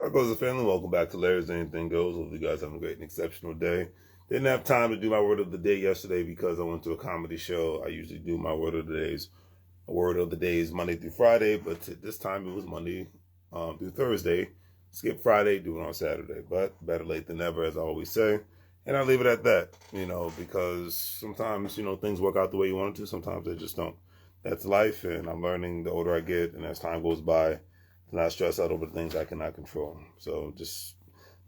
How goes the family? Welcome back to Larry's Anything Goes. Hope you guys have a great and exceptional day. Didn't have time to do my word of the day yesterday because I went to a comedy show. I usually do my word of the days. A word of the day is Monday through Friday, but this time it was Monday through Thursday. Skip Friday, do it on Saturday. But better late than never, as I always say. And I leave it at that, because sometimes, things work out the way you want it to. Sometimes they just don't. That's life, and I'm learning the older I get and as time goes by, to not stress out over the things I cannot control. So just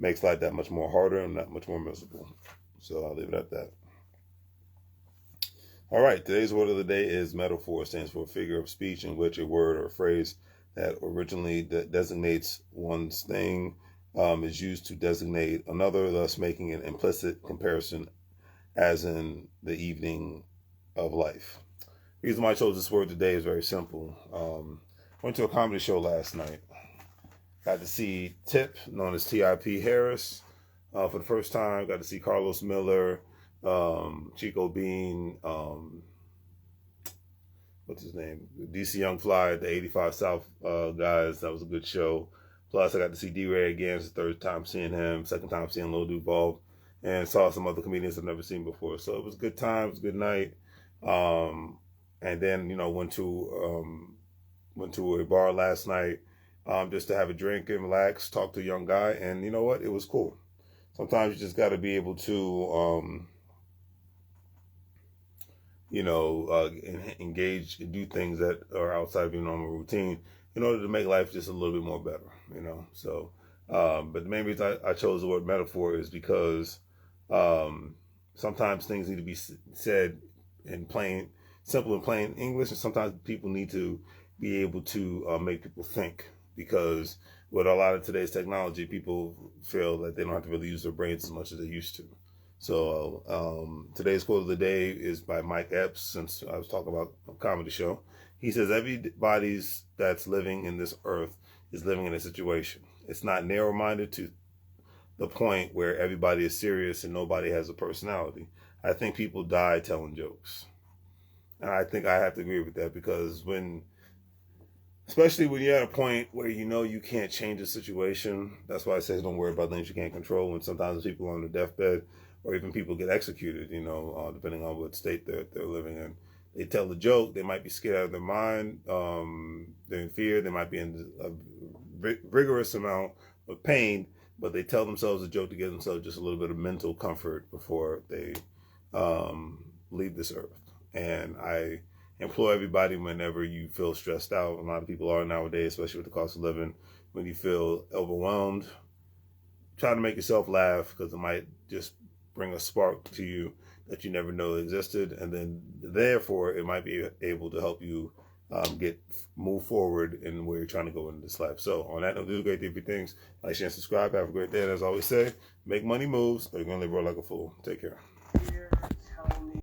makes life that much more harder and that much more miserable. So I'll leave it at that. All right, today's word of the day is metaphor. It stands for a figure of speech in which a word or a phrase that originally designates one's thing is used to designate another, thus making an implicit comparison, as in the evening of life. The reason why I chose this word today is very simple. Went to a comedy show last night. Got to see Tip, known as T.I.P. Harris, for the first time. Got to see Carlos Miller, Chico Bean, what's his name? DC Young Fly, the 85 South guys. That was a good show. Plus, I got to see D-Ray again. It's the third time seeing him, second time seeing Lil Duval, and saw some other comedians I've never seen before. So it was a good time. It was a good night. And then, went to a bar last night just to have a drink and relax, talk to a young guy. And you know what? It was cool. Sometimes you just got to be able to, engage and do things that are outside of your normal routine in order to make life just a little bit more better, So, but the main reason I chose the word metaphor is because sometimes things need to be said in simple and plain English, and sometimes people need to be able to make people think, because with a lot of today's technology, people feel that they don't have to really use their brains as much as they used to. So today's quote of the day is by Mike Epps, since I was talking about a comedy show. He says, everybody's that's living in this earth is living in a situation. It's not narrow-minded to the point where everybody is serious and nobody has a personality. I think people die telling jokes. And I think I have to agree with that, because especially when you're at a point where you can't change the situation, that's why I say don't worry about things you can't control. When sometimes people are on their deathbed, or even people get executed, depending on what state they're living in. They tell the joke, they might be scared out of their mind, they're in fear, they might be in a rigorous amount of pain, but they tell themselves a joke to give themselves just a little bit of mental comfort before they leave this earth. And I implore everybody, whenever you feel stressed out, a lot of people are nowadays, especially with the cost of living, when you feel overwhelmed, try to make yourself laugh, because it might just bring a spark to you that you never know existed, and then therefore it might be able to help you move forward in where you're trying to go in this life. So on that note, do great things. Like, share, and subscribe. Have a great day. And as I always say, make money moves, or you're going to live like a fool. Take care.